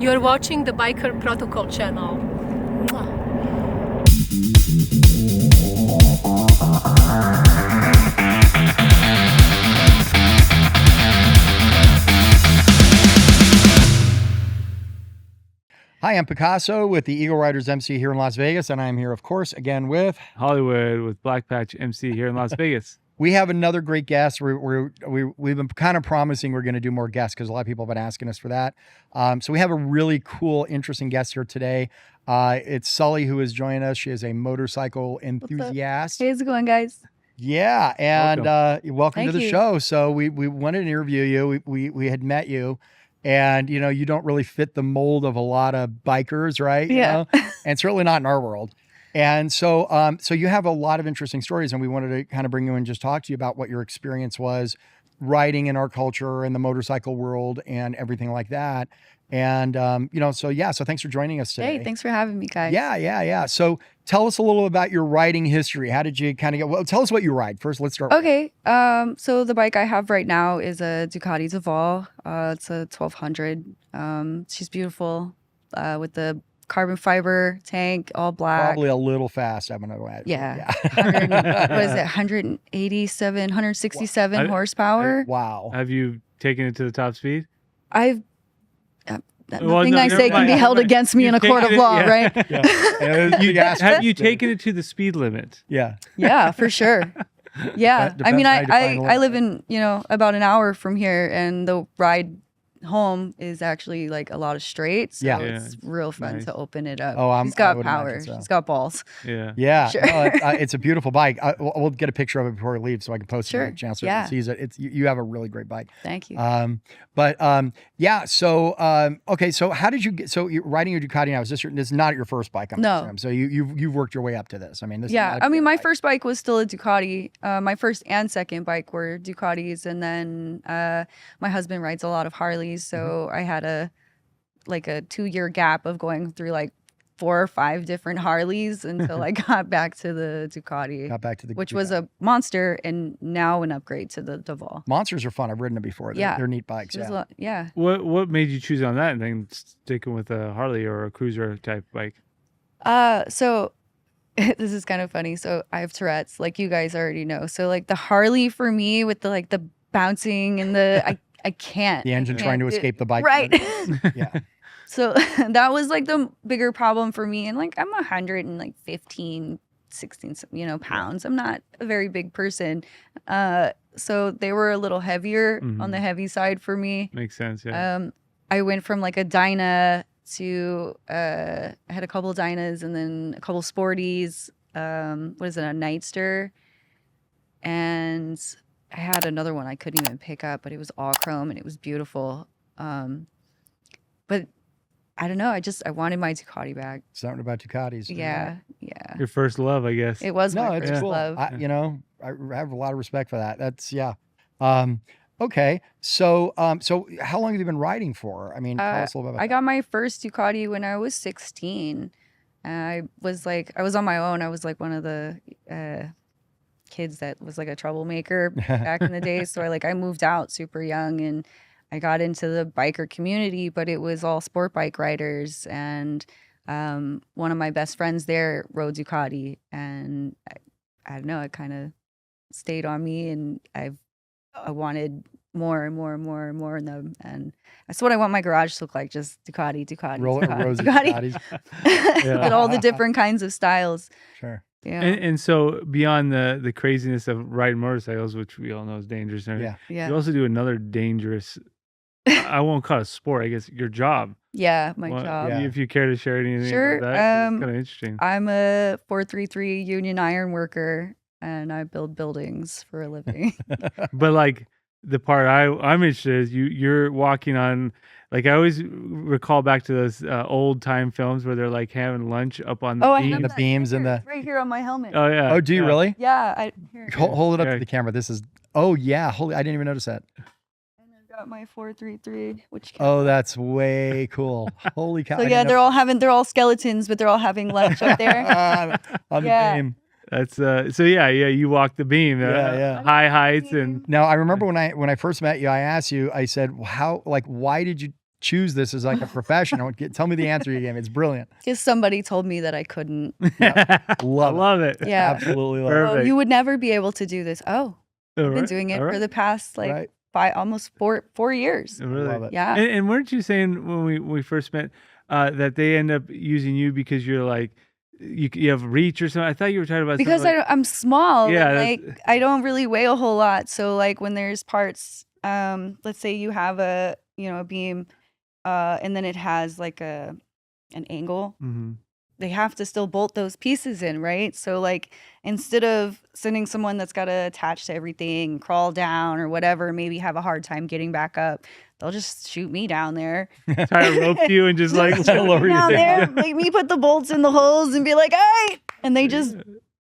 You're watching the Biker Protocol channel. Mwah. Hi, I'm Picasso with the Eagle Riders MC here in Las Vegas, and I'm here, of course, again with Hollywood with Black Patch MC here in Las Vegas. We have another great guest. We've been kind of promising we're going to do more guests because a lot of people have been asking us for that. So we have a really cool, interesting guest here today. It's Sully who is joining us. She is a motorcycle enthusiast. Hey, how's it going, guys? Yeah, and welcome to the you. show. So we wanted to interview you. We had met you. And, you know, you don't really fit the mold of a lot of bikers, right? Yeah. You know? And certainly not in our world. And so so you have a lot of interesting stories, and we wanted to kind of bring you in and just talk to you about what your experience was riding in our culture and the motorcycle world and everything like that. And, you know, so thanks for joining us today. Hey, thanks for having me, guys. Yeah. So tell us a little about your riding history. How did you kind of get, well, tell us what you ride first. Let's start. Okay. So the bike I have right now is a Ducati Duval. It's a 1200. She's beautiful with the carbon fiber tank, all black. Probably a little fast, I'm going to add. Yeah. 167 horsepower. Wow. Have you taken it to the top speed? I've nothing I say can be held against me in a court of law, right? Have you taken it to the speed limit? Yeah. Yeah, for sure. Yeah. I mean, I live in, about an hour from here, and the ride home is actually like a lot of straight. So it's real fun to open it up. Oh, she's got power. So. She's got balls. Yeah. Sure. No, it's a beautiful bike. We'll get a picture of it before we leave so I can post it on the channel so everyone sees it. You have a really great bike. Thank you. So okay, so how did you get, so you're riding your Ducati now, this is not your first bike? No. So you've worked your way up to this. I mean, this my first bike was still a Ducati. My first and second bike were Ducatis, and then my husband rides a lot of Harleys, so I had a 2-year gap of going through like 4 or 5 different Harleys until I got back to the Ducati. Which was a monster, and now an upgrade to the Duval. Monsters are fun. I've ridden them before. They're neat bikes. Yeah. What made you choose on that and then sticking with a Harley or a cruiser type bike? So this is kind of funny. So I have Tourette's, like you guys already know. So like the Harley for me with the bouncing and I can't. The engine trying to escape the bike. Right. Yeah. So that was like the bigger problem for me. And like I'm 115, 16, pounds. I'm not a very big person. So they were a little heavier on the heavy side for me. Makes sense, yeah. I went from like a Dyna to I had a couple of Dynas and then a couple of Sporties. A Nightster. And I had another one I couldn't even pick up, but it was all chrome and it was beautiful. But I don't know. I wanted my Ducati back. Something about Ducatis. Yeah. Your first love, I guess. It was my first love. I have a lot of respect for that. That's okay. So how long have you been riding for? I mean, tell us a little bit about I got my first Ducati when I was 16. I was on my own. I was like one of the kids that was like a troublemaker back in the day. So I moved out super young and I got into the biker community, but it was all sport bike riders. And one of my best friends there rode Ducati, and I don't know, it kind of stayed on me, and I wanted more and more and more and more of them. And that's what I want my garage to look like, just Ducati. Ducatis. With all the different kinds of styles. Sure. Yeah. And so beyond the craziness of riding motorcycles, which we all know is dangerous, you also do another dangerous, I won't call it a sport, I guess, your job. Yeah, my job. If you care to share anything about that, it's kind of interesting. I'm a 433 union iron worker, and I build buildings for a living. But like the part I'm interested in is you're walking on, like I always recall back to those old time films where they're like having lunch up on the beams. The beams and the right here on my helmet. Oh yeah. Oh, do you really? Yeah. Hold it up to the camera. This is. Oh yeah. I didn't even notice that. And I've got my 433, which. That's way cool. Holy cow! So yeah, they're all skeletons, but they're all having lunch up there on the beam. That's you walk the beam, high heights. And now I remember when I first met you, I asked you, I said, why did you choose this as like a profession? Tell me the answer you gave me. It's brilliant. Because somebody told me that I couldn't. I Love it. love it. Yeah. Absolutely love Perfect. Oh, you would never be able to do this. Oh, All I've been right, doing it all for right. the past it. Right. almost four years. Really? Love it. Yeah. And weren't you saying when we first met that they end up using you because you're like you have reach or something? I thought you were talking about Because something like, I'm small. Yeah, and, that's- like I don't really weigh a whole lot. So like when there's parts, let's say you have a beam, and then it has like an angle. Mhm. They have to still bolt those pieces in, right? So like instead of sending someone that's got to attach to everything, crawl down or whatever, maybe have a hard time getting back up, they'll just shoot me down there. Try to rope you and just like lower you Down there, down. make me put the bolts in the holes and be like, all right, and they just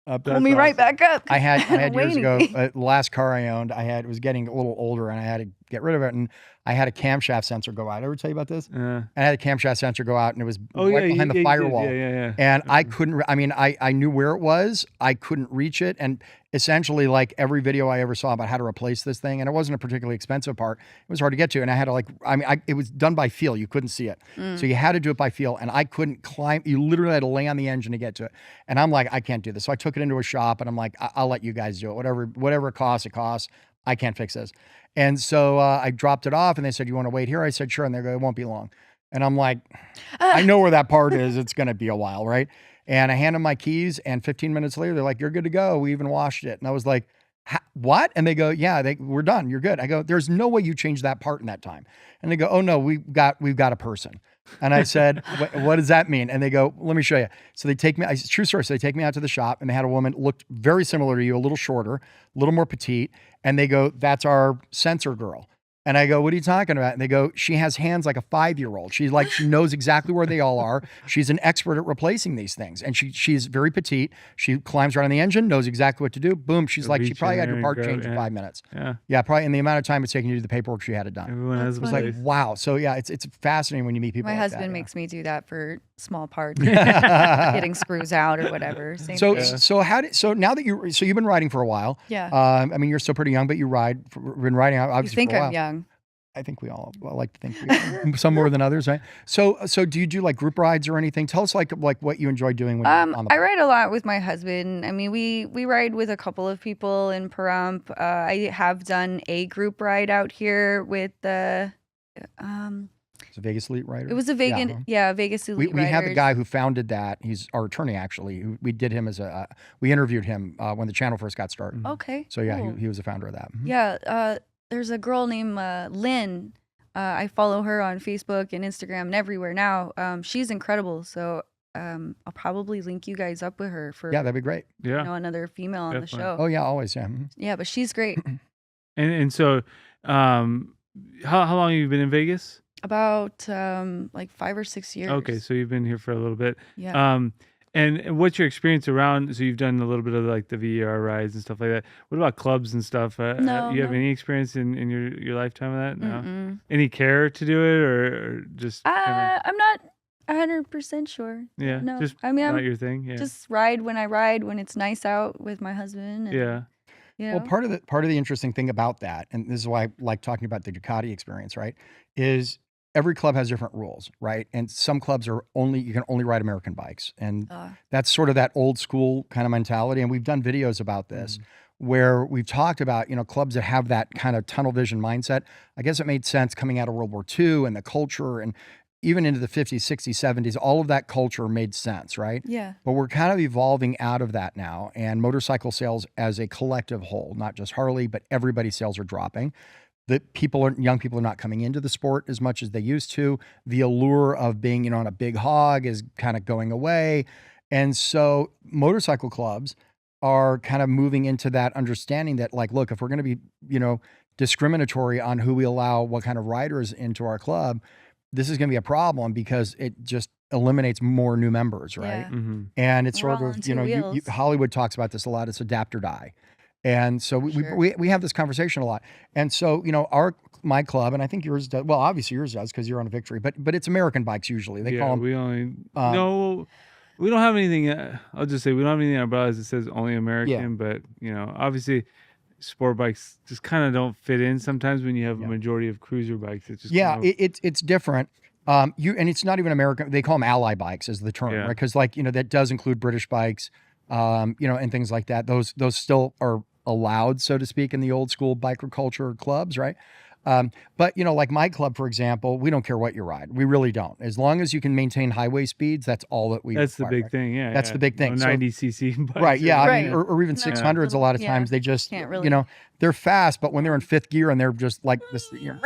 pull That's me right awesome. back up. I had years Waiting. ago, the last car I owned, it was getting a little older and I had to get rid of it. And I had a camshaft sensor go out. Ever tell you about this? I had a camshaft sensor go out and it was right behind the firewall. Yeah. And I couldn't, I knew where it was. I couldn't reach it. And essentially like every video I ever saw about how to replace this thing, and it wasn't a particularly expensive part, it was hard to get to. And I had to it was done by feel. You couldn't see it. So you had to do it by feel. And I couldn't climb. You literally had to lay on the engine to get to it. And I'm like, I can't do this. So I took it into a shop and I'm like, I'll let you guys do it. Whatever it costs, it costs. I can't fix this. And so I dropped it off and they said, you want to wait here? I said, sure. And they go, it won't be long. And I'm like, I know where that part is. It's going to be a while, right? And I hand them my keys and 15 minutes later, they're like, you're good to go. We even washed it. And I was like, what? And they go, yeah, we're done. You're good. I go, there's no way you changed that part in that time. And they go, oh no, we've got a person. And I said, what does that mean? And they go, let me show you. So they take me, true story. So they take me out to the shop and they had a woman looked very similar to you, a little shorter, a little more petite. And they go, that's our sensor girl. And I go, what are you talking about? And they go, she has hands like a 5-year-old. She knows exactly where they all are. She's an expert at replacing these things. And she's very petite. She climbs right on the engine, knows exactly what to do. Boom. She's like, she probably had her part changed in 5 minutes. Yeah, probably in the amount of time it's taking you to do the paperwork, she had it done. Everyone has a It was like, place. wow. So yeah, it's fascinating when you meet people My like husband that, makes me do that for small parts, getting screws out or whatever. Same So thing. so now that you've been riding for a while. Yeah. I mean, you're still pretty young, but you've been riding You obviously think for a while. I'm young? I think we all like to think we are. Some more than others, right? So do you do like group rides or anything? Tell us like what you enjoy doing when you're on the I ride a lot with my husband. I mean, we ride with a couple of people in Pahrump. I have done a group ride out here with the It's a Vegas Elite rider. it was a Vegas Vegas Elite We have the Riders. guy who founded that. He's our attorney actually. We did him as we interviewed him when the channel first got started. Okay. So yeah, cool. he was the founder of that. Mhm. Yeah, there's a girl named Lynn. I follow her on Facebook and Instagram and everywhere now. She's incredible. So I'll probably link you guys up with her for Yeah, that'd be great. Yeah. another female on the Definitely. show. Oh yeah, always, yeah. Mhm. Yeah, but she's great. And so how long have you been in Vegas? About like 5 or 6 years. Okay, so you've been here for a little bit. Yeah. And what's your experience around? So you've done a little bit of like the VR rides and stuff like that. What about clubs and stuff? No, You have no. any experience in your lifetime of that? No. Mm-mm. Any care to do it or just kinda, I'm not 100% sure. yeah, No, just I mean, not I'm your thing? Yeah. just ride when it's nice out with my husband. And, Yeah. You know? Well, part of the interesting thing about that, and this is why I like talking about the Ducati experience, right? Is every club has different rules, right? And some clubs you can only ride American bikes. And that's sort of that old school kind of mentality. And we've done videos about this where we've talked about, clubs that have that kind of tunnel vision mindset. I guess it made sense coming out of World War II and the culture and even into the 50s, 60s, 70s, all of that culture made sense, right? Yeah. But we're kind of evolving out of that now. And motorcycle sales as a collective whole, not just Harley, but everybody's sales are dropping. Young people are not coming into the sport as much as they used to. The allure of being, on a big hog is kind of going away. And so motorcycle clubs are kind of moving into that understanding that like, look, if we're going to be, discriminatory on who we allow, what kind of riders into our club, this is going to be a problem because it just eliminates more new members, right? Yeah. And it's We're sort all of, on two wheels. Hollywood talks about this a lot. It's adapt or die. And so Sure. we have this conversation a lot. And so, my club, and I think yours does, well, obviously yours does because you're on a Victory, but it's American bikes usually. They call them. We only no. We don't have anything. I'll just say we don't have anything on our bylaws that says only American. But obviously, sport bikes just kind of don't fit in sometimes when you have a Yeah. majority of cruiser bikes. It's just Yeah, kind of, it's different. And it's not even American. They call them ally bikes is the term, Yeah. right? Because like that does include British bikes, and things like that. Those still are allowed, so to speak, in the old school biker culture clubs, right? But like my club, for example, we don't care what you ride. We really don't. As long as you can maintain highway speeds, that's all that we. that's the require, big right? thing. Yeah. That's the big thing. So- 90cc bikes. Right. Yeah. I mean, Right. or even No, 600s. A lot of yeah. times they just, Can't really- they're fast, but when they're in fifth gear and they're just like this, Yeah.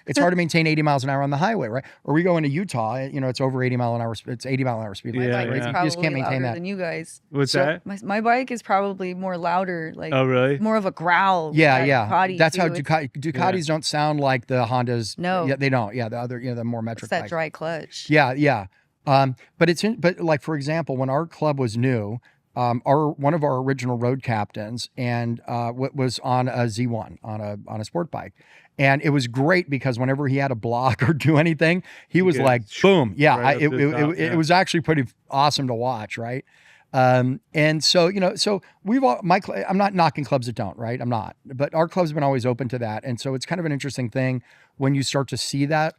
it's hard to maintain 80 miles an hour on the highway, right? Or we go into Utah, it's over 80 mile an hour. It's 80 mile an hour speed. My Yeah, bike right? is You probably just can't maintain louder that. than you guys. What's So- that? My bike is probably more louder, like Oh, really? more of a growl. Yeah, than yeah. Ducati That's how do. It's- Ducatis don't sound like the Hondas. No. Yeah, they don't. Yeah, the other, the more It's metric that bikes. dry clutch. Yeah, yeah. But like for example, when our club was new, one of our original road captains and was on a Z1 on a sport bike, and it was great because whenever he had a block or do anything, he was could like, boom, yeah. right up It, to the top, it yeah. was actually pretty awesome to watch, right? And so so we've all I'm not knocking clubs that don't, right? I'm not, but our club's been always open to that, and so it's kind of an interesting thing when you start to see that,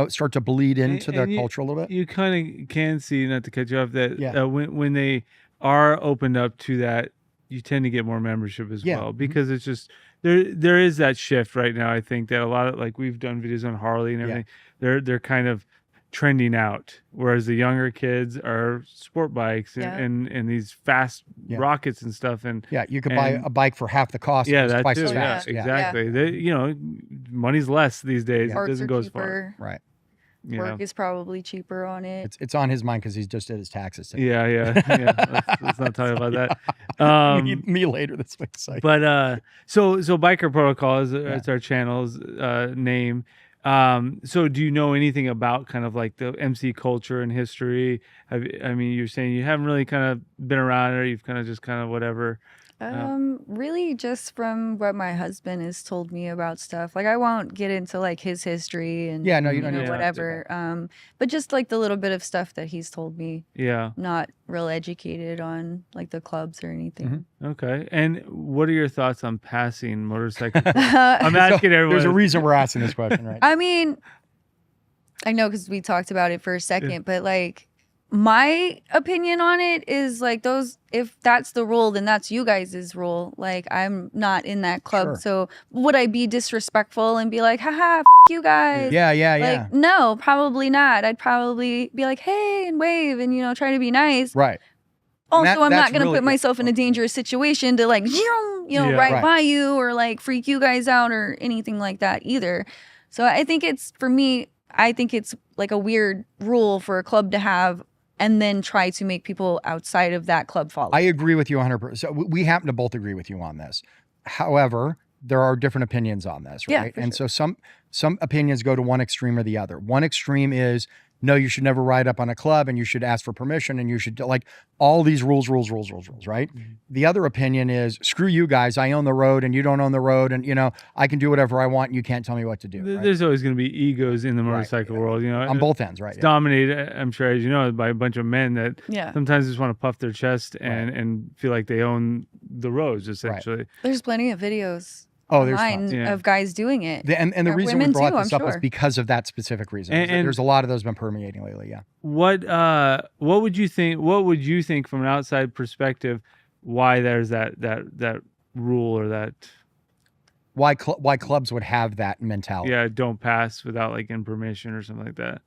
start to bleed into the And culture a little bit. You kind of can see, not to cut you off, that Yeah. when they are opened up to that, you tend to get more membership as Yeah. well, Mhm. because it's just there is that shift right now. I think that a lot of, like, we've done videos on Harley and Yeah. everything. They're kind of trending out, whereas the younger kids are sport bikes Yeah. and these fast Yeah. rockets and stuff. And Yeah, you could buy And- a bike for half the cost. yeah, and it's that twice too. as Yeah, fast. exactly. They, money's less these days. It Parts doesn't are go as far. cheaper. Right. You know? Work is probably cheaper on it. It's on his mind because he's just did his taxes. today. Yeah. Let's not talk about that. me later this week. So. But so Biker Protocol is it's our channel's name. So do you know anything about kind of like the MC culture and history? You're saying you haven't really kind of been around it, or you've kind of just kind of whatever. Really just from what my husband has told me about stuff. Like I won't get into like his history and Yeah, no, you don't need to. whatever. But just like the little bit of stuff that he's told me, Yeah. not real educated on like the clubs or anything. Okay. And what are your thoughts on passing motorcycle? I'm asking everyone. There's a reason we're asking this question, right? I mean, I know because we talked about it for a second, but like my opinion on it is like if that's the rule, then that's you guys' rule. Like I'm not in that club. Sure. So would I be disrespectful and be like, haha, you guys? Yeah, yeah, Like, yeah. no, probably not. I'd probably be like, hey, and wave and, try to be nice. Right. Also, that- I'm that's not going to really- put myself in a dangerous situation to like, Yeah. ride Right. by you or like freak you guys out or anything like that either. So I think for me, I think it's like a weird rule for a club to have and then try to make people outside of that club follow. I agree with you 100%. So we happen to both agree with you on this. However, there are different opinions on this, Yeah, right? for And sure. so some opinions go to one extreme or the other. One extreme is, no, you should never ride up on a club and you should ask for permission and you should like all these rules, right? Mm-hmm. The other opinion is, screw you guys. I own the road and you don't own the road. And, I can do whatever I want and you can't tell me what to do. Right? There's always going to be egos in the Right, motorcycle yeah. world, On both ends, right? It's dominated, I'm sure, as you know, by a bunch of men that Yeah. sometimes just want to puff their chest and feel like they own the roads, essentially. There's plenty of videos Oh, there's online tons. Yeah. of guys doing it. And the Or reason we women brought too, this I'm up is sure. because of that specific reason. And- There's a lot of those been permeating lately. Yeah. What would you think? What would you think from an outside perspective? Why there's that rule or that Why clubs would have that mentality? don't pass without like information or something like that?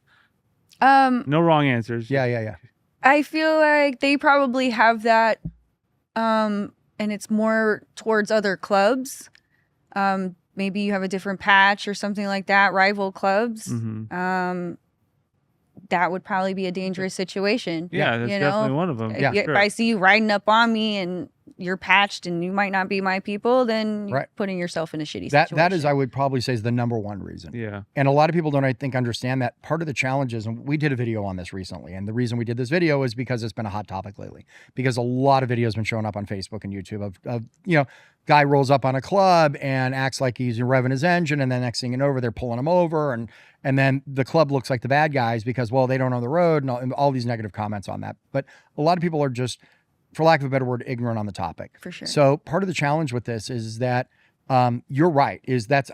No wrong answers. Yeah. I feel like they probably have that, and it's more towards other clubs. Maybe you have a different patch or something like that, rival clubs. Mhm. That would probably be a dangerous situation. Yeah, that's definitely one of them. Yeah. If I see you riding up on me and you're patched and you might not be my people, then you're Right. putting yourself in a shitty situation. That is, I would probably say, is the number one reason. Yeah. And a lot of people don't, I think, understand that part of the challenge is, and we did a video on this recently, and the reason we did this video is because it's been a hot topic lately. Because a lot of videos been showing up on Facebook and YouTube of guy rolls up on a club and acts like he's revving his engine, and then next thing you know, they're pulling him over, and then the club looks like the bad guys because, well, they don't own the road, and all these negative comments on that. But a lot of people are just for lack of a better word, ignorant on the topic. For sure. So part of the challenge with this is that you're right.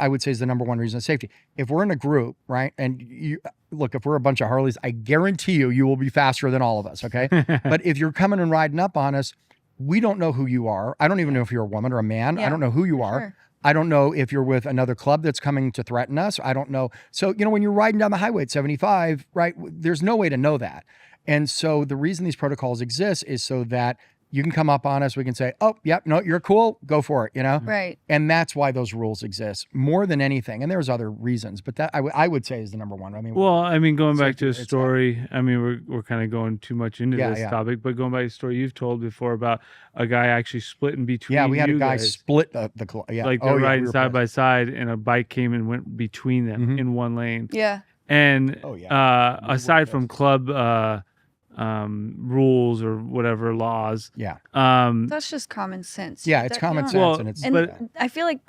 I would say is the number one reason of safety. If we're in a group, right, and you look, if we're a bunch of Harleys, I guarantee you will be faster than all of us. Okay, but if you're coming and riding up on us, we don't know who you are. I don't even know if you're a woman or a man. I don't know who you are. Sure. I don't know if you're with another club that's coming to threaten us. I don't know. So, when you're riding down the highway at 75, right, there's no way to know that. And so the reason these protocols exist is so that you can come up on us. We can say, oh, yep, no, you're cool. Go for it, Right. And that's why those rules exist more than anything. And there's other reasons, but that I would say is the number one. Going back to a story, we're kind of going too much into this topic, but going back to a story you've told before about a guy actually splitting between. Yeah, we had a guy guys. split the yeah. Like they're riding side by side, and a bike came and went between them in one lane. Yeah. And aside from club rules or whatever laws. Yeah. That's just common sense. Yeah, it's common sense. Well, and I feel like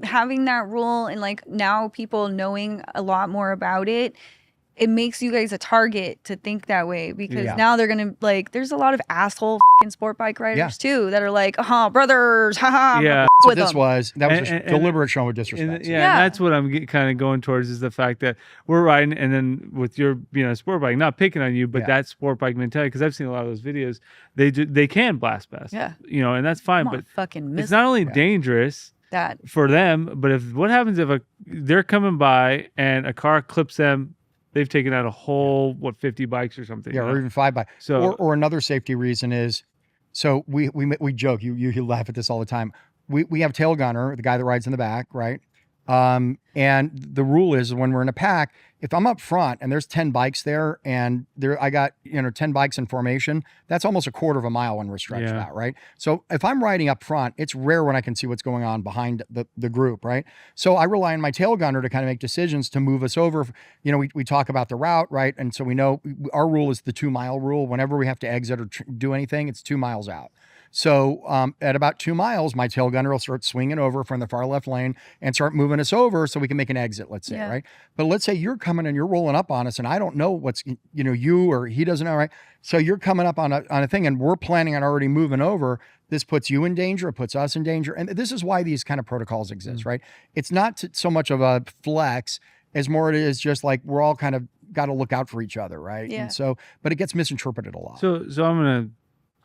having that rule and like now people knowing a lot more about it, it makes you guys a target to think that way because now they're gonna there's a lot of asshole fucking sport bike riders too that are like, brothers, haha. Yeah. So that was a deliberate show of disrespect. And that's what I'm kind of going towards is the fact that we're riding, and then with your a sport bike, not picking on you, but that sport bike mentality, because I've seen a lot of those videos. They can blast past. Yeah. And that's fine, but fucking it's not only dangerous for them, but what happens if they're coming by and a car clips them? They've taken out a whole 50 bikes or something. Yeah, or even 5 bikes. So, or another safety reason is, so we joke. You laugh at this all the time. We have tail gunner, the guy that rides in the back, right? And the rule is when we're in a pack, if I'm up front and there's 10 bikes there and I got 10 bikes in formation, that's almost a quarter of a mile when we're stretched out, right? So if I'm riding up front, it's rare when I can see what's going on behind the group, right? So I rely on my tail gunner to kind of make decisions to move us over. We talk about the route, right? And so we know our rule is the 2 mile rule. Whenever we have to exit or do anything, it's 2 miles out. So at about 2 miles, my tail gunner will start swinging over from the far left lane and start moving us over so we can make an exit, let's say, right? But let's say you're coming and you're rolling up on us and I don't know what's, you or he doesn't know, right? So you're coming up on a thing and we're planning on already moving over. This puts you in danger. It puts us in danger. And this is why these kind of protocols exist, right? It's not so much of a flex as more it is just like we're all kind of got to look out for each other, right? Yeah. And so, but it gets misinterpreted a lot. So I'm going to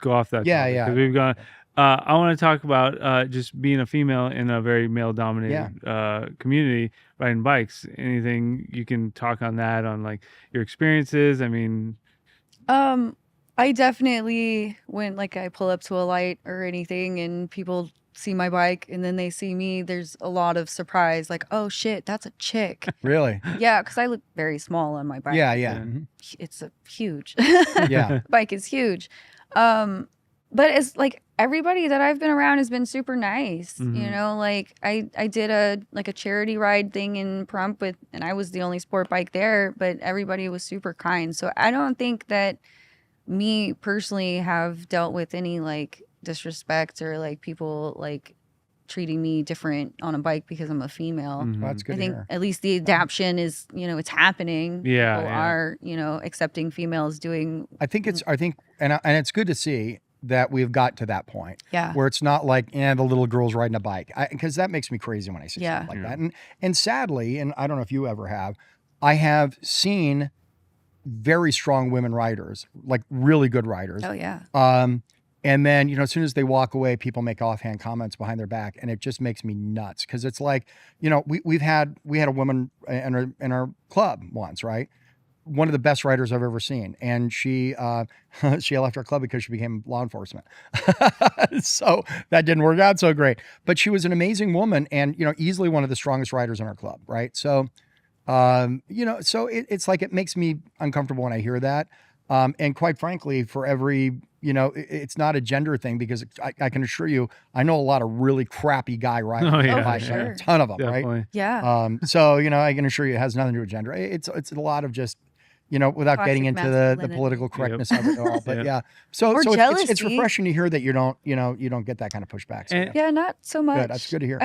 go off that. Yeah. Because we've gone. I want to talk about just being a female in a very male-dominated community riding bikes. Anything you can talk on that, on like your experiences? I definitely when I pull up to a light or anything and people see my bike and then they see me, there's a lot of surprise, like, oh shit, that's a chick. Really? Yeah, because I look very small on my bike. Yeah. Mm-hmm. It's a huge. Yeah. Bike is huge. But it's like everybody that I've been around has been super nice. I did a charity ride thing in Pahrump and I was the only sport bike there, but everybody was super kind. So I don't think that me personally have dealt with any disrespect or people treating me different on a bike because I'm a female. Well, that's good. I think at least the adaption is, it's happening. Yeah. People are, accepting females doing. I think and it's good to see that we've got to that point. Yeah. Where it's not like, the little girl's riding a bike. Because that makes me crazy when I see something like that. And sadly, and I don't know if you ever have, I have seen very strong women riders, like really good riders. Oh yeah. And then, as soon as they walk away, people make offhand comments behind their back, and it just makes me nuts. Because it's like, we had a woman in our club once, right? One of the best riders I've ever seen, and she left our club because she became law enforcement. So that didn't work out so great. But she was an amazing woman, and easily one of the strongest riders in our club, right? So, so it's like it makes me uncomfortable when I hear that. And quite frankly, for every, it's not a gender thing because I can assure you, I know a lot of really crappy guy riders. Oh, yeah. Like, Sure. a ton of them, Definitely. right? Yeah. So, I can assure you it has nothing to do with gender. It's a lot of just, without Toxic getting into the masculinity. political correctness of it all. But Yep. yeah, so Or it's jealousy. refreshing to hear that you don't get that kind of pushback. So, And- yeah. Yeah, not so much. Good. That's good to hear.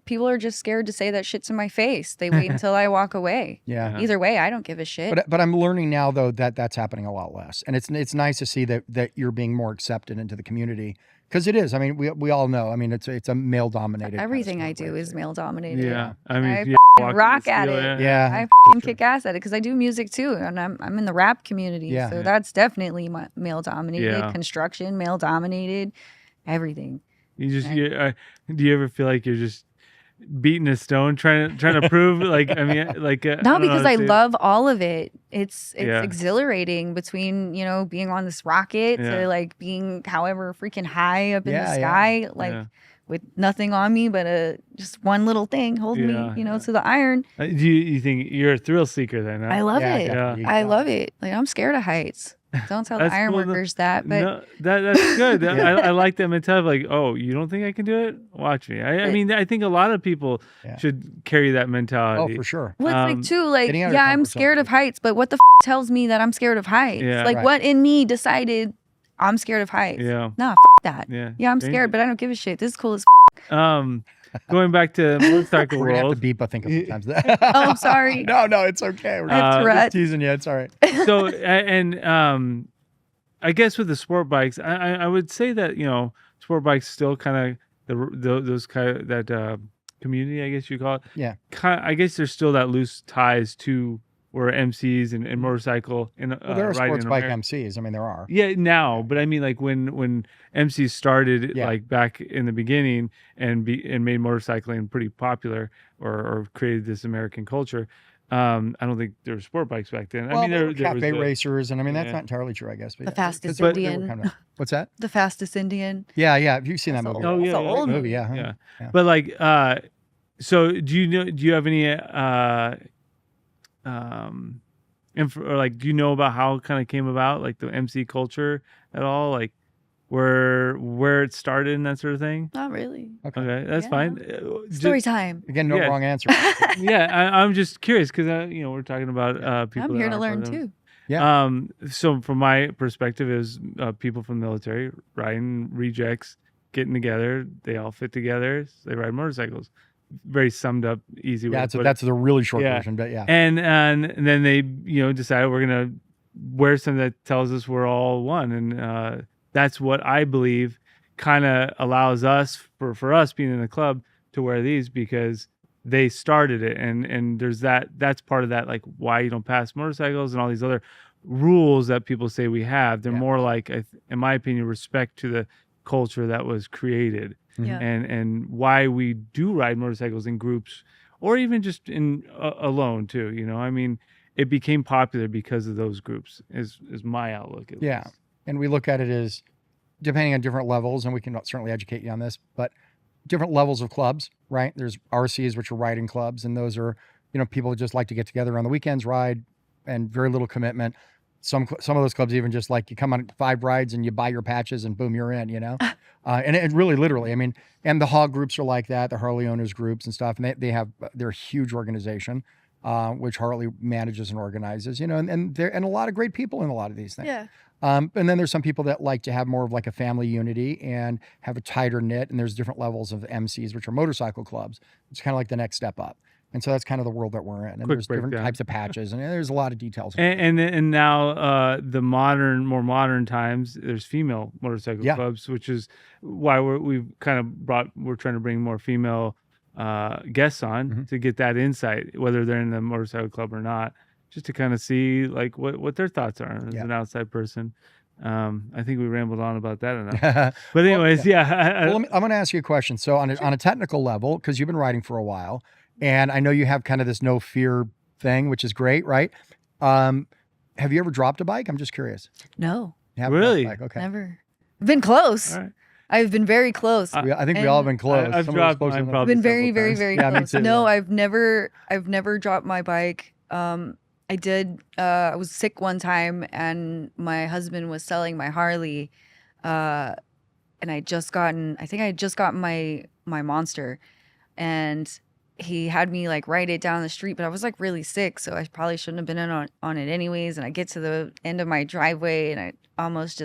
People are just scared to say that shit to my face. They wait until I walk away. Yeah. Either way, I don't give a shit. But I'm learning now though that that's happening a lot less, and it's nice to see that you're being more accepted into the community, because it is. I mean, we all know. I mean, it's a male dominated. Everything I do is male dominated. Yeah. I mean, I if you walk rock the at steel, it. Yeah. I f***ing kick ass at it because I do music too, and I'm in the rap community. Yeah. So that's definitely male dominated. Yeah. Construction, male dominated. Everything. do you ever feel like you're just beating a stone trying to prove like I mean like No, because I love love all of it. It's Yeah. exhilarating between, being on this rocket Yeah. to like being however freaking high up in Yeah, the yeah. sky, like with nothing on me but just one little thing holding Yeah, me, to the iron. do you think you're a thrill seeker then? Huh? I love Yeah, it. definitely. I love it. Like I'm scared of heights. Don't tell the That's cool, though. ironworkers that, but No, that's good. I like that mentality. Like, oh, you don't think I can do it? Watch me. I mean, I think a lot of people Yeah. should carry that Oh, mentality. for sure. well, it's like too, like, getting out of yeah, your I'm comfort zone, scared of like- heights, but what the tells me that I'm scared of heights? Yeah. Like, Right. what in me decided I'm scared of heights? Yeah, Nah, that. yeah, Yeah, I'm Thank scared, but I don't give a shit. This is cool as Going back to motorcycle We're gonna have to world. beep, I think, a few times. Oh, I'm sorry. No, it's okay. We're I have just Tourette's. teasing you. It's all right. So I guess with the sport bikes, I would say that sport bikes still kind of those kind of that community, I guess you call it. Yeah. I guess there's still that loose ties to where MCs and motorcycle and Well, there are riding sports in bike America. MCs. I mean, there are. Yeah, now, but I mean, like when MCs started, Yeah. like back in the beginning, and made motorcycling pretty popular, or created this American culture. I don't think there were sport bikes back then. Well, I mean, there were there was cafe the- racers, and I mean that's Yeah. not entirely true, I guess. But The yeah, fastest 'cause they were Indian. kind of- what's that? The fastest Indian. Yeah. Have you seen that That's movie? Oh, It's yeah, an yeah, old movie. movie. Yeah. huh? Yeah. Yeah. But like, so do you have any or like, do you know about how it kind of came about, like the MC culture at all, like where it started and that sort of thing? Not really. Okay, that's Yeah. fine. Story time. Again, no Yeah. wrong answer. Yeah, I'm just curious because we're talking about people. I'm that here to aren't learn from them. too. Yeah. So from my perspective, is people from the military riding rejects, getting together. They all fit together. So they ride motorcycles. Very summed up, easy way. Yeah, to put it. that's the really short Yeah. version, but yeah. And then they decided we're gonna wear something that tells us we're all one, and that's what I believe kind of allows us for us being in the club to wear these, because they started it, and there's that's part of that, like why you don't pass motorcycles and all these other rules that people say we have. They're Yeah. more like, in my opinion, respect to the culture that was created, Yeah. and why we do ride motorcycles in groups, or even just in alone too. I mean, it became popular because of those groups. Is my outlook. At Yeah. least. And we look at it as, depending on different levels, and we can certainly educate you on this, but different levels of clubs, right? There's RCs, which are riding clubs, and those are, people just like to get together on the weekends, ride, and very little commitment. Some of those clubs even just like you come on 5 rides and you buy your patches and boom, you're in, and it really, literally, I mean, and the hog groups are like that, the Harley owners groups and stuff, and they're a huge organization, which Harley manages and organizes, and a lot of great people in a lot of these things. Yeah. And then there's some people that like to have more of like a family unity and have a tighter knit. And there's different levels of MCs, which are motorcycle clubs. It's kind of like the next step up. And so that's kind of the world that we're in. And Quick there's different breakdown. types of patches, and there's a lot of details. And now the more modern times, there's female motorcycle Yeah. clubs, which is why we're trying to bring more female guests on Mhm. to get that insight, whether they're in the motorcycle club or not, just to kind of see like what their thoughts are as Yeah. an outside person. I think we rambled on about that enough. But anyways, yeah. Well, I'm going to ask you a question. So on a technical level, because you've been riding for a while, and I know you have kind of this no fear thing, which is great, right? Have you ever dropped a bike? I'm just curious. No, You haven't dropped a Really? bike, okay. never. I've been close. All right. I've been very close. I think we all have been close. I've Some of us dropped closer mine than probably I've been very, several very, times. very Yeah, me close. too, No, yeah. I've never dropped my bike. I did. I was sick one time, and my husband was selling my Harley, and I think I had just gotten my Monster, and he had me like ride it down the street, but I was like really sick, so I probably shouldn't have been on it anyways. And I get to the end of my driveway and I almost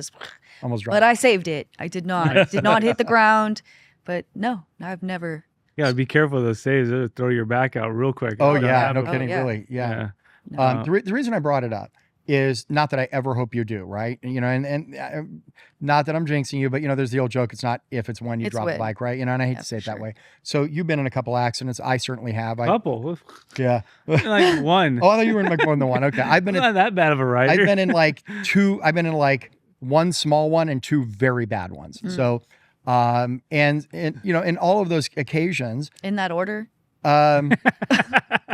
Almost dropped. but I saved it. I did not hit the ground. But no, I've never. Yeah, be careful of those saves. It'll throw your back out real quick. Oh It'll yeah, happen. no kidding, yeah. really, yeah. Yeah. The reason I brought it up is not that I ever hope you do, right? You know, and not that I'm jinxing you, but you know, there's the old joke: it's not if, it's when you It's drop when. the bike, right? You know, and I hate Yeah, to say it for that sure. way. So you've been in a couple accidents. I certainly have. Couple. Yeah. Like one. Oh, I thought you were in like more than one. Okay, I've been Not that bad of a rider. I've been in like two. I've been in like one small one and two very bad ones. So, and you know, in all of those occasions, In that order.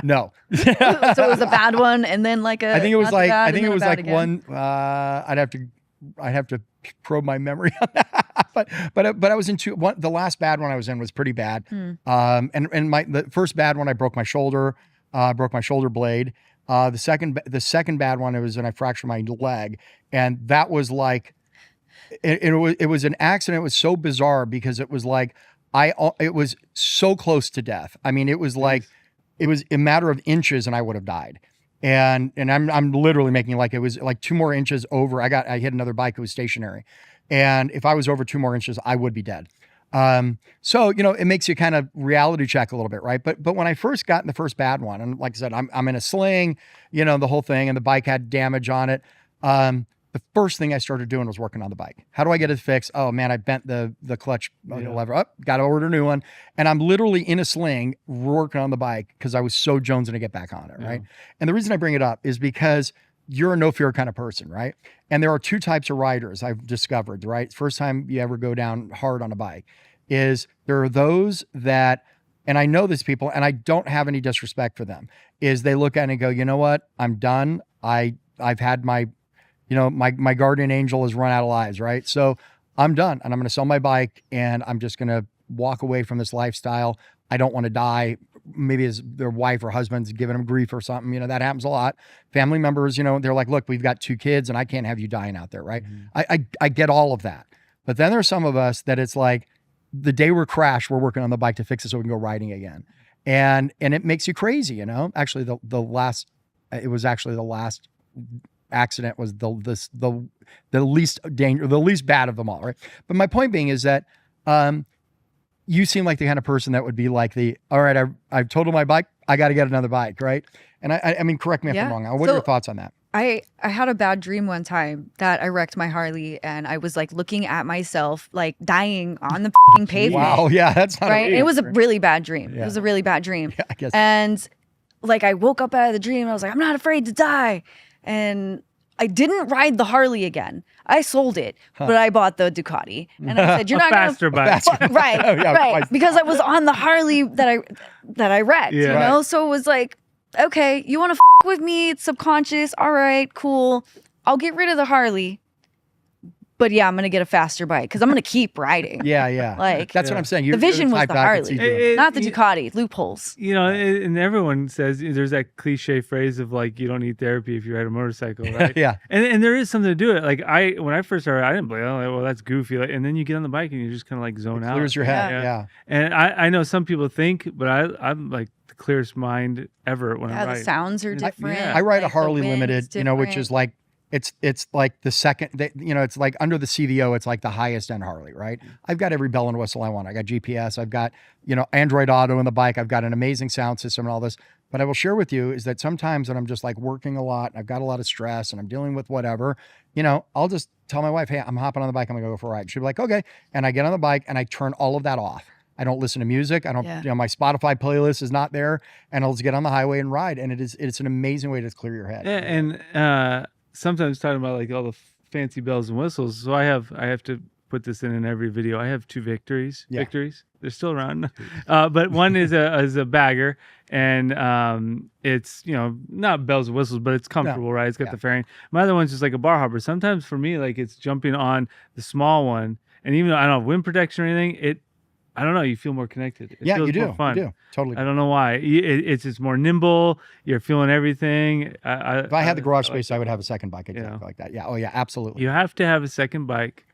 no. So it was a bad one, and then like a. I think it was not so like bad, I and think it then a was bad like again. one. I'd have to probe my memory on that. but I was in two. One, the last bad one I was in was pretty bad. And the first bad one I broke my shoulder blade. The second bad one I fractured my leg, and that was like it was an accident. It was so bizarre because it was like it was so close to death. I mean, it was like it was a matter of inches and I would have died. And I'm literally making like it was like 2 more inches over. I hit another bike. It was stationary. And if I was over 2 more inches, I would be dead. So, you know, it makes you kind of reality check a little bit, right? But when I first got in the first bad one, and like I said, I'm in a sling, you know, the whole thing, and the bike had damage on it. The first thing I started doing was working on the bike. How do I get it fixed? Oh man, I bent the clutch lever up, got to order a new one. And I'm literally in a sling working on the bike because I was so jonesing to get back on it, right? And the reason I bring it up is because you're a no fear kind of person, right? And there are 2 types of riders I've discovered, right? First time you ever go down hard on a bike is there are those that, and I know these people and I don't have any disrespect for them, is they look at it and go, you know what? I'm done. I've had my, you know, my guardian angel has run out of lives, right? So I'm done and I'm going to sell my bike and I'm just going to walk away from this lifestyle. I don't want to die. Maybe as their wife or husband's giving them grief or something, you know, that happens a lot. Family members, you know, they're like, look, we've got 2 kids and I can't have you dying out there, right? I get all of that. But then there's some of us that it's like the day we're crashed, we're working on the bike to fix it so we can go riding again. And it makes you crazy, you know? Actually, the last accident was the least danger, the least bad of them all, right? But my point being is that you seem like the kind of person that would be like all right, I've totaled my bike, I got to get another bike, right? And I mean, correct me if I'm wrong. What are your thoughts on that? I had a bad dream one time that I wrecked my Harley and I was like looking at myself like dying on the fucking pavement. Wow, yeah, that's not right. It was a really bad dream. Yeah. It was a really bad dream. Yeah, I guess. And like I woke up out of the dream and I was like, I'm not afraid to die. And I didn't ride the Harley again. I sold it, but I bought the Ducati. And I said, "You're not faster bike." right, Oh, yeah, right." twice. Because I was on the Harley that I wrecked. Yeah. You know, so it was like, okay, you want to with me? It's subconscious. All right, cool. I'll get rid of the Harley. But yeah, I'm gonna get a faster bike because I'm gonna keep riding. Yeah. Like That's what I'm saying. the vision was the Harley, It- not the Ducati. Loopholes. You know, and everyone says there's that cliche phrase of like, you don't need therapy if you ride a motorcycle, right? Yeah. And there is something to do it. Like when I first started, I didn't believe it. I'm like, well, that's goofy. Like, and then you get on the bike and you just kind of like zone out. Clears your head. Yeah. And I know some people think, but I'm like the clearest mind ever when I Yeah, ride. the sounds are different. yeah. I ride a like, the Harley wind's Limited, you know, which different. is like it's like the second, you know, it's like under the CVO, it's like the highest end Harley, right? I've got every bell and whistle I want. I got GPS, I've got, you know, Android Auto in the bike, I've got an amazing sound system and all this. But I will share with you is that sometimes when I'm just like working a lot, and I've got a lot of stress and I'm dealing with whatever, you know, I'll just tell my wife, hey, I'm hopping on the bike, I'm gonna go for a ride. She'll be like, okay. And I get on the bike and I turn all of that off. I don't listen to music. I don't, Yeah. you know, my Spotify playlist is not there, and I'll just get on the highway and ride. And it's an amazing way to clear your head. Yeah, and sometimes talking about like all the fancy bells and whistles. So I have to put this in every video. I have 2 victories. Yeah. Victories. They're still around. But one is a bagger, and it's, you know, not bells and whistles, but it's comfortable, right? It's got Yeah. the fairing. My other one's just like a bar hopper. Sometimes for me, like it's jumping on the small one, and even though I don't have wind protection or anything, I don't know. You feel more connected. It Yeah, feels you do. more fun. You do. Totally. I don't know why. It's more nimble. You're feeling everything. If I had the garage space, I would have a second bike exactly Yeah. like that. Yeah. Oh yeah, absolutely. You have to have a second bike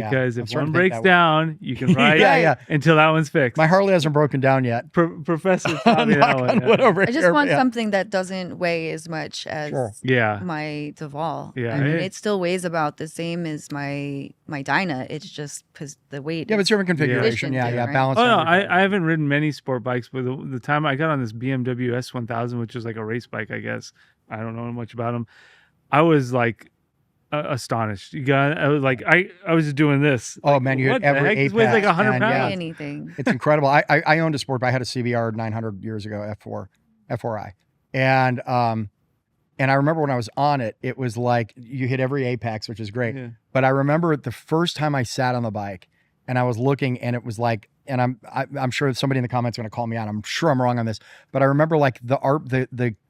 because I'm if starting one to think breaks that way. down, you can ride Yeah. until that one's fixed. My Harley hasn't broken down yet. Professor taught me that Knock one. on Yeah. wood over I just here, want yeah. something that doesn't weigh as much as Yeah. my Duval. Yeah, I mean, it- it still weighs about the same as my Dyna. It's just because the weight. Yeah, but is different configuration. Yeah, different, yeah. right? Balance. Oh no, everything. I haven't ridden many sport bikes, but the time I got on this BMW S1000, which is like a race bike, I guess. I don't know much about them. I was like astonished. I was like, I was just doing this. Oh Like, man, you what had the every heck? This apex. weighs like 100 and, pounds. yeah, Anything. it's incredible. I owned a sport bike. I had a CBR 900 years ago, F4i, and I remember when I was on it, it was like you hit every apex, which is great. Yeah. But I remember the first time I sat on the bike, and I was looking, and it was like, and I'm sure somebody in the comments are going to call me out. I'm sure I'm wrong on this, but I remember like the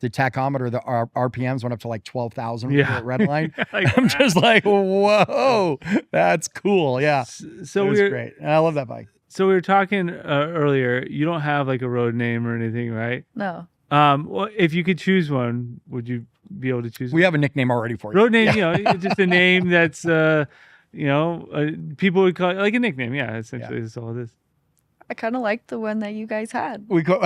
tachometer, the RPMs went up to like 12,000 Yeah. at red line. Like, I'm just like, whoa, that's cool. Yeah, so it was we're great, and I love that bike. so we were talking earlier. You don't have like a road name or anything, right? No. Well, if you could choose one, would you be able to choose? We have a nickname already for you. road name, just a name that's people would call it like a nickname. Yeah, essentially, that's all it is. I kind of like the one that you guys had. We go.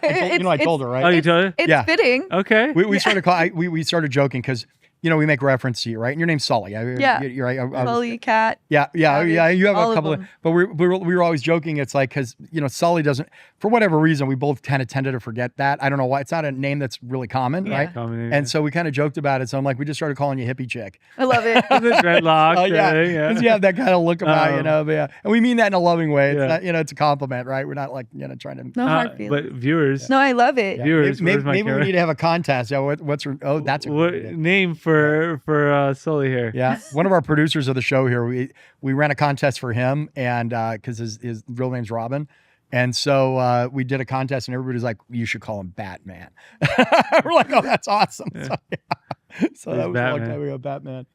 I told her, right? Oh, you told her? It's Yeah. fitting. Okay. We started we started joking because we make reference to you, right? And your name's Sully. Yeah. You're right. Sully, Cat. Yeah. You have all a of couple of, them. but we were always joking. It's like because Sully doesn't, for whatever reason, we both kind of tended to forget that. I don't know why. It's not a name that's really common, Yeah. right? Common name, And so we kind of joked about it. So I'm like, we just started calling you hippie chick. I love it. the dreadlock. Oh yeah, thing, because you have that kind of look about you, but yeah, and we mean that in a loving way. It's Yeah. not, it's a compliment, right? We're not like trying to. No hard feelings. But viewers, No, I love it. Yeah. Viewers, maybe where's my we camera? need to have a contest. Yeah, that's a what good idea. name for Sully here? Yeah, one of our producers of the show here, we ran a contest for him, and because his real name's Robin, and so we did a contest, and everybody's like, "You should call him Batman." We're like, "Oh, that's awesome!" Yeah. So, so that was a long Batman. time ago, Batman.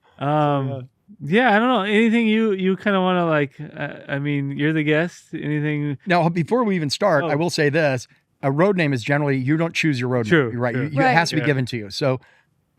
Yeah, I don't know. Anything you kind of want to like? I mean, you're the guest. Anything? Now, before we even start, Oh. I will say this: a road name is generally you don't choose your road True, name. You're right. true. It Right. has to be Yeah. given to you. So,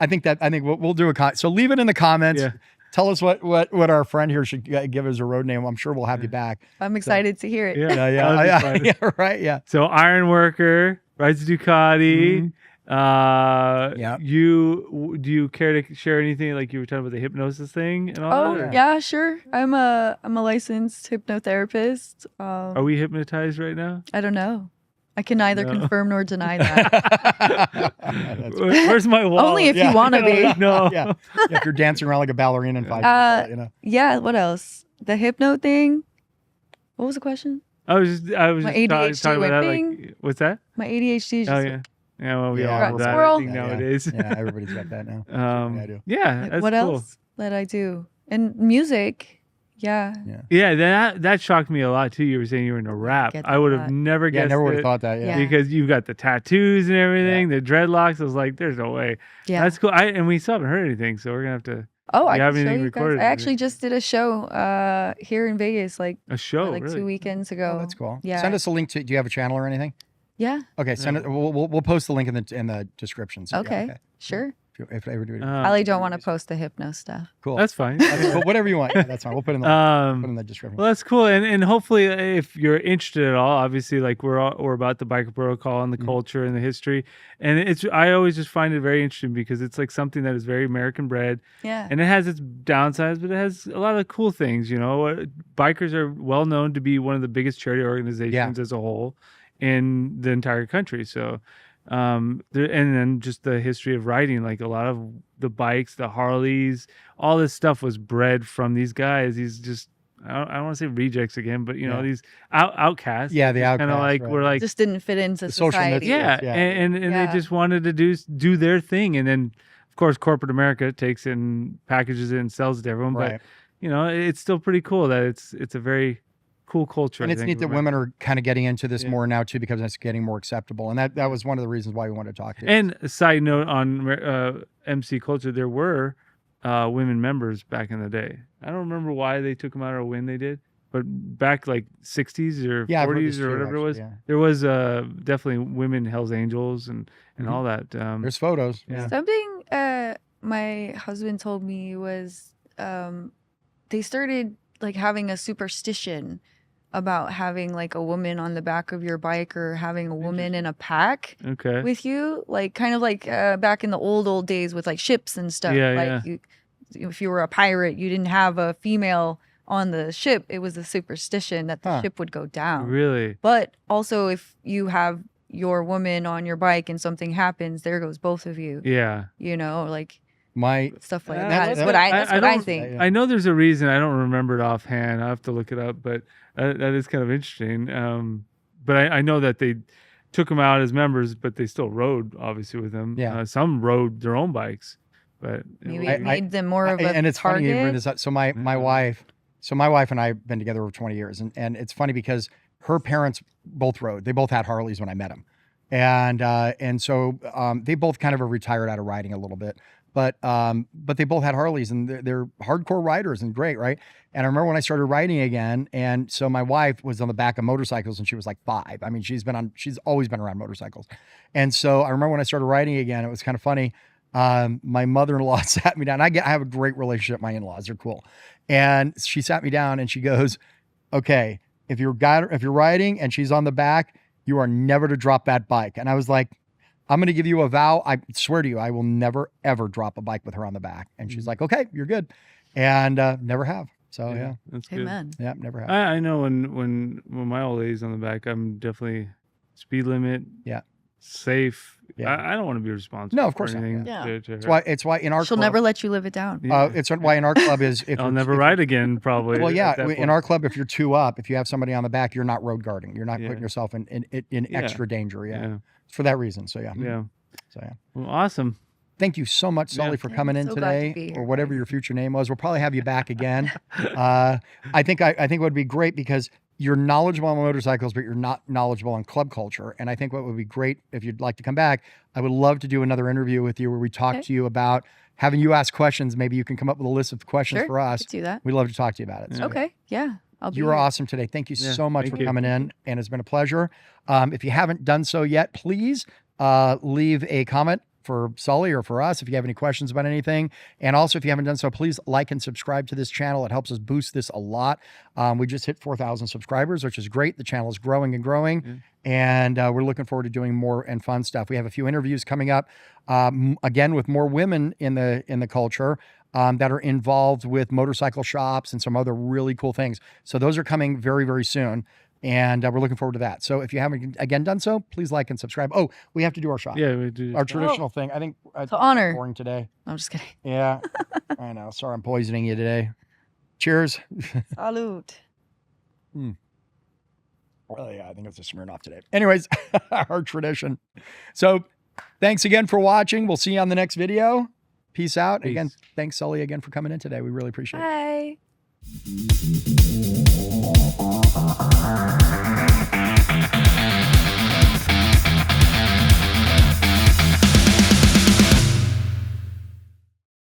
I think we'll do a so leave it in the comments. Yeah. Tell us what our friend here should give as a road name. I'm sure we'll have you back. I'm excited to hear it. Yeah, Yeah, that'd be fun. yeah, right, yeah. So Ironworker, rides Ducati. Yeah. Do you care to share anything like you were talking about the hypnosis thing and all Oh that? or- yeah, sure. I'm a licensed hypnotherapist. Are we hypnotized right now? I don't know. I can neither No. confirm nor deny that. That's Where's my wallet? Only if Yeah. you want to be. No. yeah. If you're dancing around like a ballerina in 5 Uh, minutes, Yeah. What else? The hypno thing. What was the question? I was just My ADHD talking about that. whipping? Like, what's that? My ADHD is Oh just yeah. Yeah, well, we Yeah, all have that I squirrel. think, Yeah, yeah. nowadays. Yeah, everybody's got that now. I do. Yeah, like, that's what cool. else that I do? And music. Yeah. Yeah, that shocked me a lot too. You were saying you were in a rap. Get I would have that. never Yeah, guessed never would it have thought that. Yeah. Yeah. because you've got the tattoos and everything, the dreadlocks. I was like, there's no way. Yeah. That's cool. And we still haven't heard anything, so we're gonna have to Oh, I you have can show anything you guys. recorded? I actually just did a show here in Vegas like a show. like really? 2 weekends ago. Oh, that's cool. Yeah. Send us a link to. Do you have a channel or anything? Yeah. Okay, send it. We'll post the link in the description. So, yeah, Okay. Sure. If ever do it. I don't want to post the hypno stuff. Cool. That's fine. But whatever you want. Yeah, that's fine. We'll put it in the description. Well, that's cool, and hopefully, if you're interested at all, obviously, like we're about the biker protocol and the culture and the history, and I always just find it very interesting because it's like something that is very American bred, Yeah. and it has its downsides, but it has a lot of cool things. Bikers are well known to be one of the biggest charity organizations as a whole in the entire country. So. And then just the history of riding, like a lot of the bikes, the Harleys, all this stuff was bred from these guys. These just I don't want to say rejects again, but these outcasts. Yeah, the kind of outcasts, like right. we're like Just didn't fit into The social society. misfits. yeah, Yeah. and Yeah. they just wanted to do their thing, and then of course corporate America takes in packages it and sells it to everyone. Right. But it's still pretty cool that it's a very cool culture. And I it's think, neat that of women are kind of getting into this Yeah. more now too, because it's getting more acceptable. And that was one of the reasons why we wanted to talk to you. And a side note on MC culture, there were women members back in the day. I don't remember why they took them out or when they did, but back like 60s or Yeah, I've heard 40s this or too, whatever it was, actually, yeah. there was definitely women Hells Angels and all that. There's photos. Yeah. Something my husband told me was they started like having a superstition about having like a woman on the back of your bike or having a woman in a pack Okay. with you, like kind of like back in the old days with like ships and stuff. Yeah, like yeah. If you were a pirate, you didn't have a female on the ship. It was a superstition that the ship would go down. Really? But also, if you have your woman on your bike and something happens, there goes both of you. Yeah. You know, like My stuff like Uh, that. That's I- what I. I- That's I what I don't- think. I know there's a reason. I don't remember it offhand. I have to look it up, but that is kind of interesting. But I know that they took them out as members, but they still rode obviously with them. Yeah. Some rode their own bikes, but Maybe I- it made them more of a and it's funny you bring target. this up. So my Yeah. wife, my wife and I have been together over 20 years, and it's funny because her parents both rode. They both had Harleys when I met them, and so they both kind of are retired out of riding a little bit, but they both had Harleys, and they're hardcore riders and great, right? And I remember when I started riding again, and so my wife was on the back of motorcycles and she was like 5. I mean, she's always been around motorcycles, and so I remember when I started riding again, it was kind of funny. My mother-in-law sat me down. I have a great relationship with my in-laws. They're cool. And she sat me down and she goes, okay, if you're riding and she's on the back, you are never to drop that bike. And I was like, I'm going to give you a vow. I swear to you, I will never, ever drop a bike with her on the back. And she's like, okay, you're good. And never have. So yeah. That's good. Amen. Yeah, never have. I know when my old lady's on the back, I'm definitely speed limit. Yeah. Safe. Yeah. I don't want to be responsible. No, of course not, anything yeah. to her. It's why in our She'll club, never let you live it down. Yeah. it's why in our club is if I'll you're- never if- ride again, probably. Well, at yeah, that in point. our club, if you're 2 up, if you have somebody on the back, you're not road guarding. You're not Yeah. putting yourself in Yeah. extra danger. Yeah. Yeah. For that reason. So yeah. Yeah. So yeah. Well, awesome. Thank you so much, Sully, Yeah. for Yeah, coming in so glad to today, be here, or whatever guys. your future name was. We'll probably have you back again. I think it would be great because you're knowledgeable on motorcycles, but you're not knowledgeable on club culture. And I think what would be great if you'd like to come back, I would love to do another interview with you where we talk Okay. to you about having you ask questions. Maybe you can come up with a list of questions Sure, for us. Let's do that. We'd love to talk to you about it. Yeah. So, Okay. Yeah. I'll be you were here. awesome today. Thank you Yeah, so much thank for you. coming in, and it's been a pleasure. If you haven't done so yet, please leave a comment for Sully or for us if you have any questions about anything. And also, if you haven't done so, please like and subscribe to this channel. It helps us boost this a lot. We just hit 4,000 subscribers, which is great. The channel is growing and growing. And we're looking forward to doing more and fun stuff. We have a few interviews coming up, again, with more women in the culture that are involved with motorcycle shops and some other really cool things. So those are coming very, very soon. And we're looking forward to that. So if you haven't, again, done so, please like and subscribe. Oh, we have to do our shot. Yeah, we do. Our traditional thing. I think it's To honor. boring today. I'm just kidding. Yeah, I know. Sorry, I'm poisoning you today. Cheers. Salute. Well, yeah, I think it's a Smirnoff today. Anyways, our tradition. So thanks again for watching. We'll see you on the next video. Peace out. Peace. Again, thanks, Sully, again for coming in today. We really appreciate it. Bye.